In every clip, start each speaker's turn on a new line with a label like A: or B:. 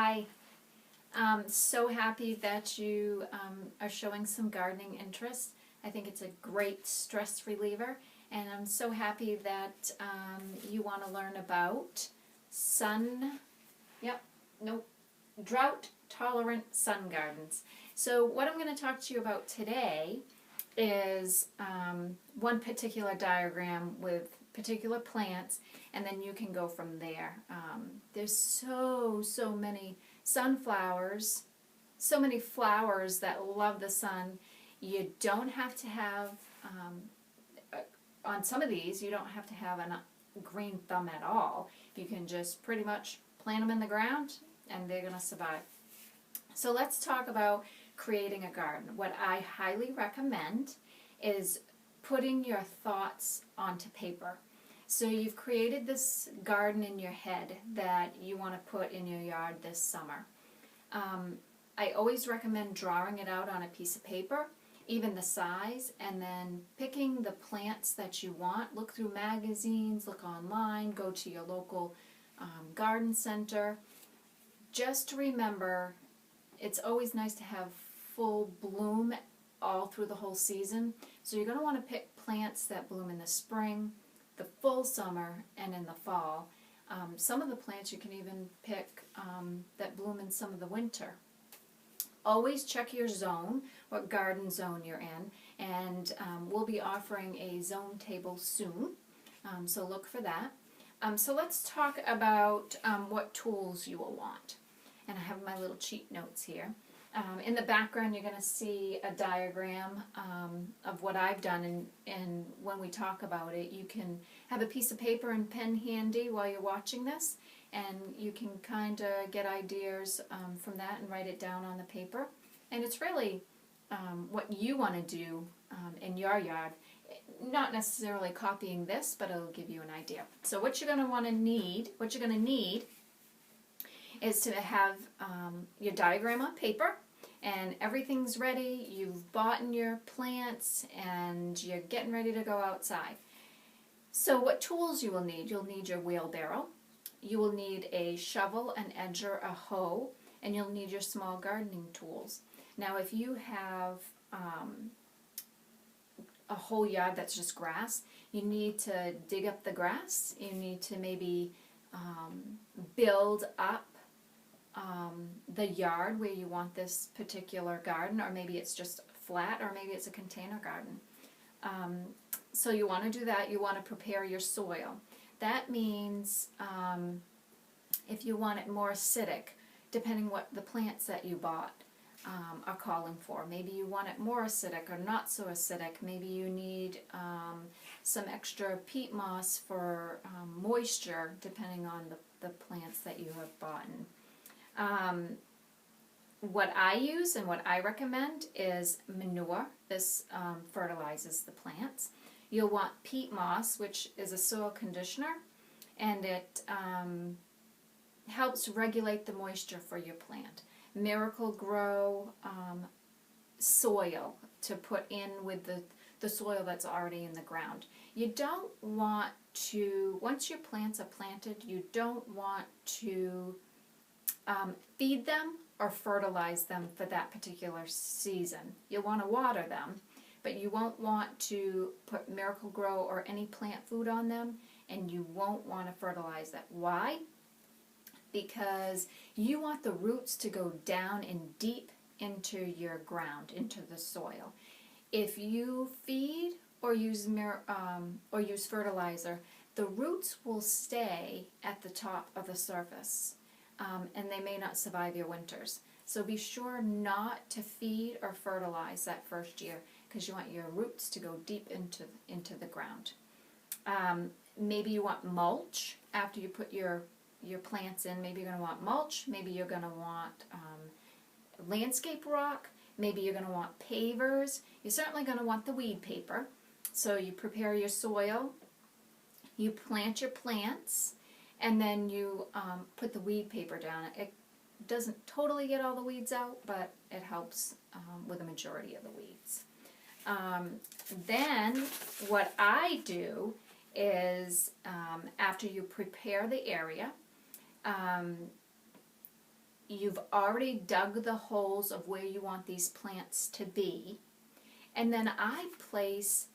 A: Hi. So happy that you are showing some gardening interest. I think it's a great stress reliever, and I'm so happy that you want to learn about drought-tolerant sun gardens. So what I'm going to talk to you about today is one particular diagram with particular plants, and then you can go from there. There's so many sunflowers, so many flowers that love the sun. You don't have to have, on some of these, you don't have to have a green thumb at all. You can just pretty much plant them in the ground and they're going to survive. So let's talk about creating a garden. What I highly recommend is putting your thoughts onto paper. So you've created this garden in your head that you want to put in your yard this summer. I always recommend drawing it out on a piece of paper, even the size, and then picking the plants that you want. Look through magazines, look online, go to your local garden center. Just remember, it's always nice to have full bloom all through the whole season. So you're going to want to pick plants that bloom in the spring, the full summer, and in the fall. Some of the plants you can even pick that bloom in some of the winter. Always check your zone, what garden zone you're in, and we'll be offering a zone table soon, so look for that. So let's talk about what tools you will want. And I have my little cheat notes here. In the background you're going to see a diagram of what I've done, and when we talk about it you can have a piece of paper and pen handy while you're watching this, and you can kind of get ideas from that and write it down on the paper. And it's really what you want to do in your yard, not necessarily copying this, but it'll give you an idea. So what you're going to need is to have your diagram on paper, and everything's ready. You've bought in your plants and you're getting ready to go outside. So what tools you will need? You'll need your wheelbarrow, you will need a shovel, an edger, a hoe, and you'll need your small gardening tools. Now if you have a whole yard that's just grass, you need to dig up the grass. You need to maybe build up the yard where you want this particular garden, or maybe it's just flat, or maybe it's a container garden. So you want to do that. You want to prepare your soil. That means if you want it more acidic, depending what the plants that you bought are calling for. Maybe you want it more acidic or not so acidic. Maybe you need some extra peat moss for moisture, depending on the plants that you have bought. What I use and what I recommend is manure. This fertilizes the plants. You'll want peat moss, which is a soil conditioner, and it helps regulate the moisture for your plant. Miracle-Gro soil to put in with the soil that's already in the ground. You don't want to, once your plants are planted, you don't want to feed them or fertilize them for that particular season. You'll want to water them, but you won't want to put Miracle-Gro or any plant food on them, and you won't want to fertilize that. Why? Because you want the roots to go down and deep into your ground, into the soil. If you feed or use fertilizer, the roots will stay at the top of the surface, and they may not survive your winters. So be sure not to feed or fertilize that first year, because you want your roots to go deep into the ground. Maybe you want mulch after you put your plants in. Maybe you're going to want mulch. Maybe you're going to want landscape rock. Maybe you're going to want pavers. You're certainly going to want the weed paper. So you prepare your soil, you plant your plants, and then you put the weed paper down. It doesn't totally get all the weeds out, but it helps with the majority of the weeds. Then what I do is after you prepare the area, you've already dug the holes of where you want these plants to be, and then I place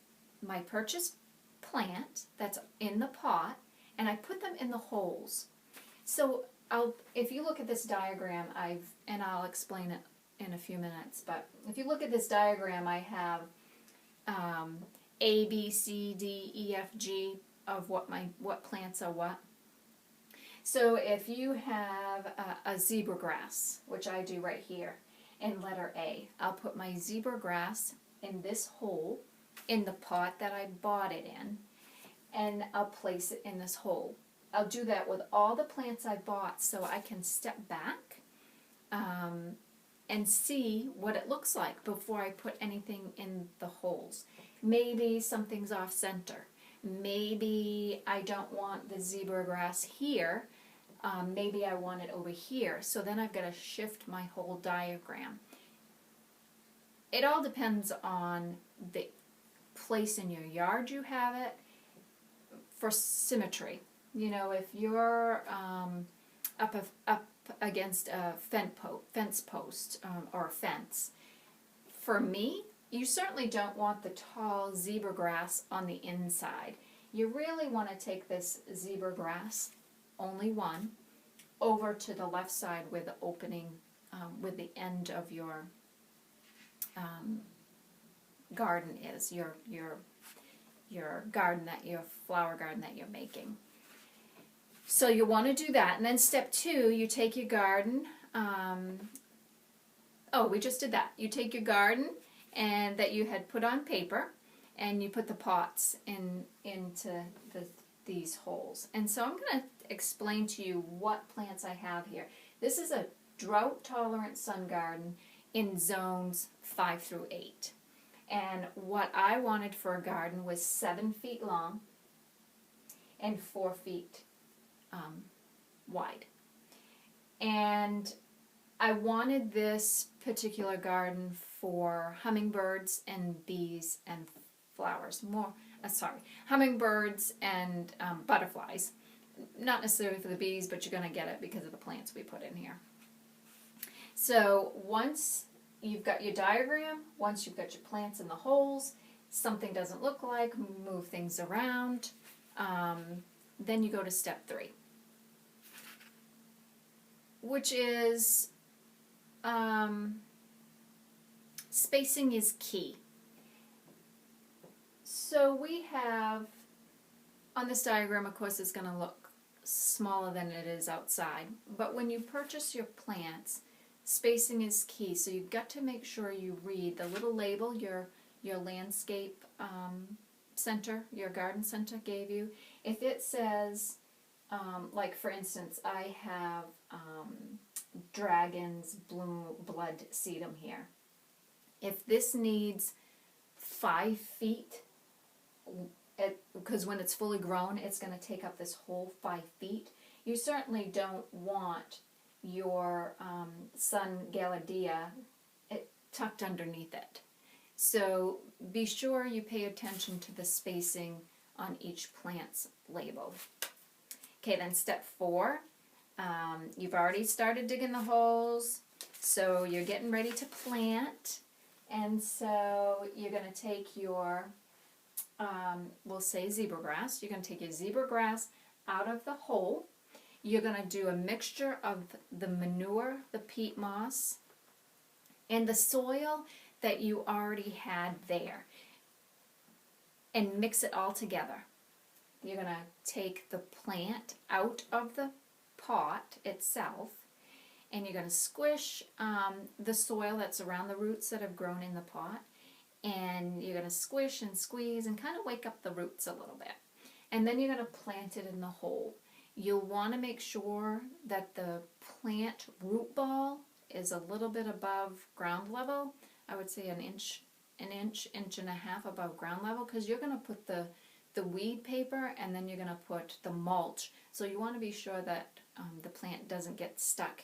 A: my purchased plant that's in the pot, and I put them in the holes. So if you look at this diagram, I'll explain it in a few minutes, but if you look at this diagram, I have A, B, C, D, E, F, G of what plants are what. So if you have a zebra grass, which I do right here in letter A, I'll put my zebra grass in this hole in the pot that I bought it in, and I'll place it in this hole. I'll do that with all the plants I bought so I can step back and see what it looks like before I put anything in the holes. Maybe something's off center. Maybe I don't want the zebra grass here. Maybe I want it over here. So then I've got to shift my whole diagram. It all depends on the place in your yard you have it for symmetry. You know, if you're up against a fence post or a fence, for me, you certainly don't want the tall zebra grass on the inside. You really want to take this zebra grass, only one, over to the left side where the opening, with the end of your garden is, your garden your flower garden that you're making. So you want to do that, and then step 2, you take your garden. We just did that. You take your garden and that you had put on paper, and you put the pots into these holes. And so I'm going to explain to you what plants I have here. This is a drought-tolerant sun garden in zones 5 through 8. And what I wanted for a garden was 7 feet long and 4 feet wide. And I wanted this particular garden for hummingbirds and bees and flowers. Hummingbirds and butterflies. Not necessarily for the bees, but you're going to get it because of the plants we put in here. So once you've got your diagram, once you've got your plants in the holes, something doesn't look like, move things around, then you go to step 3, which is spacing is key. So we have, on this diagram, of course, it's going to look smaller than it is outside, but when you purchase your plants, spacing is key. So you've got to make sure you read the little label your landscape center, your garden center gave you. If it says, like for instance, I have Dragon's Blood Sedum here. If this needs 5 feet, because when it's fully grown, it's going to take up this whole 5 feet. You certainly don't want your Sun Gaillardia tucked underneath it. So be sure you pay attention to the spacing on each plant's label. Okay, then step 4, you've already started digging the holes, so you're getting ready to plant, and so you're going to take your, we'll say zebra grass, you're going to take your zebra grass out of the hole. You're going to do a mixture of the manure, the peat moss, and the soil that you already had there, and mix it all together. You're going to take the plant out of the pot itself, and you're going to squish the soil that's around the roots that have grown in the pot, and you're going to squish and squeeze and kind of wake up the roots a little bit. And then you're going to plant it in the hole. You'll want to make sure that the plant root ball is a little bit above ground level. I would say an inch and a half above ground level, because you're going to put the weed paper and then you're going to put the mulch. So you want to be sure that the plant doesn't get stuck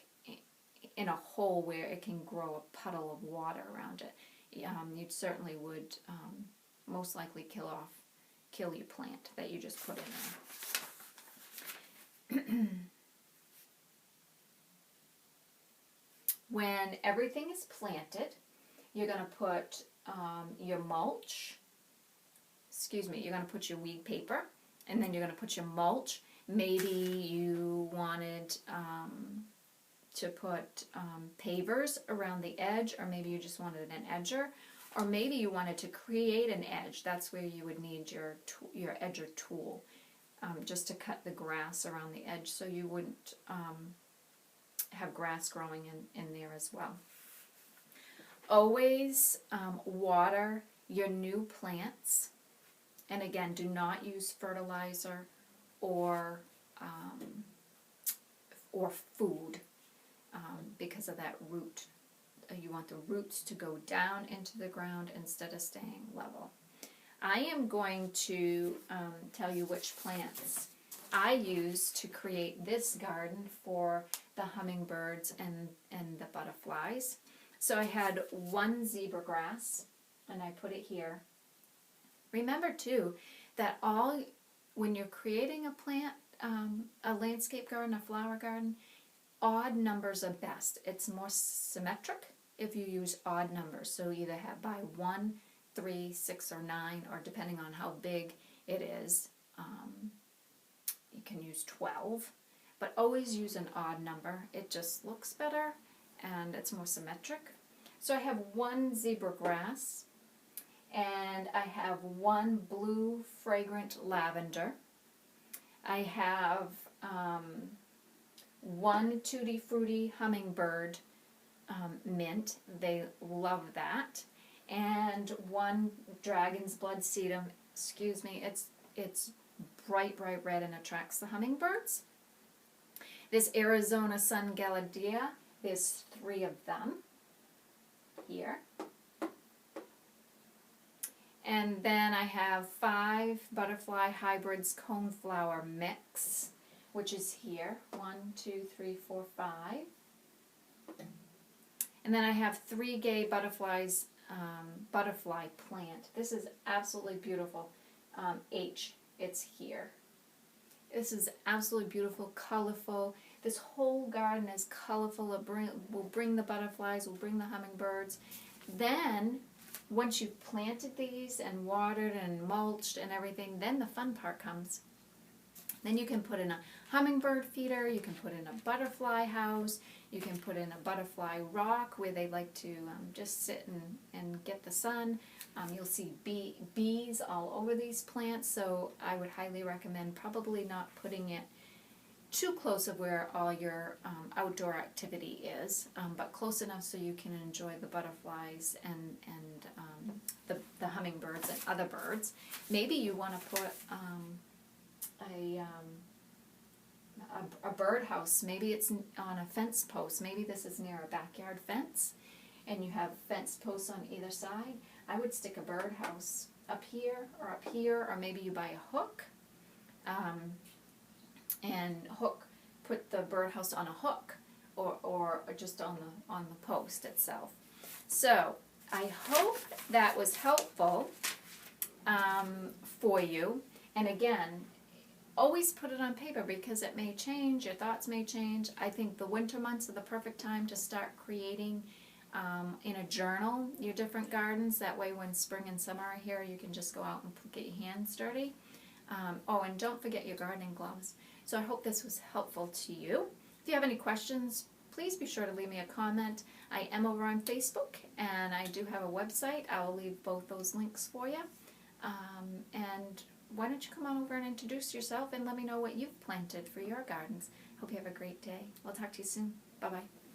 A: in a hole where it can grow a puddle of water around it. You certainly would most likely kill your plant that you just put in there. When everything is planted, you're going to put your mulch, you're going to put your weed paper, and then you're going to put your mulch. Maybe you wanted to put pavers around the edge, or maybe you just wanted an edger, or maybe you wanted to create an edge. That's where you would need your edger tool, just to cut the grass around the edge so you wouldn't have grass growing in there as well. Always water your new plants, and again, do not use fertilizer or food because of that root. You want the roots to go down into the ground instead of staying level. I am going to tell you which plants I use to create this garden for the hummingbirds and the butterflies. So I had one zebra grass, and I put it here. Remember too that when you're creating a plant, a landscape garden, a flower garden, odd numbers are best. It's more symmetric if you use odd numbers. So either have by 1, 3, 6, or 9, or depending on how big it is, you can use 12. But always use an odd number. It just looks better and it's more symmetric. So I have one zebra grass, and I have one blue fragrant lavender. I have one tutti frutti hummingbird mint. They love that. And one dragon's blood sedum. Excuse me, it's bright red and attracts the hummingbirds. This Arizona Sun Galladia, there's 3 of them here. And then I have 5 butterfly hybrids coneflower mix, which is here. 1, 2, 3, 4, 5. And then I have 3 gay butterflies, butterfly plant. This is absolutely beautiful. H, it's here. This is absolutely beautiful, colorful. This whole garden is colorful. We'll bring the butterflies, we'll bring the hummingbirds. Then, once you've planted these and watered and mulched and everything, then the fun part comes. Then you can put in a hummingbird feeder, you can put in a butterfly house, you can put in a butterfly rock where they like to just sit and get the sun. You'll see bees all over these plants, so I would highly recommend probably not putting it too close of where all your outdoor activity is, but close enough so you can enjoy the butterflies and the hummingbirds and other birds. Maybe you want to put a birdhouse. Maybe it's on a fence post. Maybe this is near a backyard fence, and you have fence posts on either side. I would stick a birdhouse up here, or maybe you buy a hook, and put the birdhouse on a hook, or just on the post itself. So I hope that was helpful for you. And again, always put it on paper because it may change, your thoughts may change. I think the winter months are the perfect time to start creating in a journal your different gardens. That way when spring and summer are here, you can just go out and get your hands dirty. Oh, and don't forget your gardening gloves. So I hope this was helpful to you. If you have any questions, please be sure to leave me a comment. I am over on Facebook, and I do have a website. I will leave both those links for you. And why don't you come on over and introduce yourself and let me know what you've planted for your gardens. Hope you have a great day. I'll talk to you soon. Bye-bye.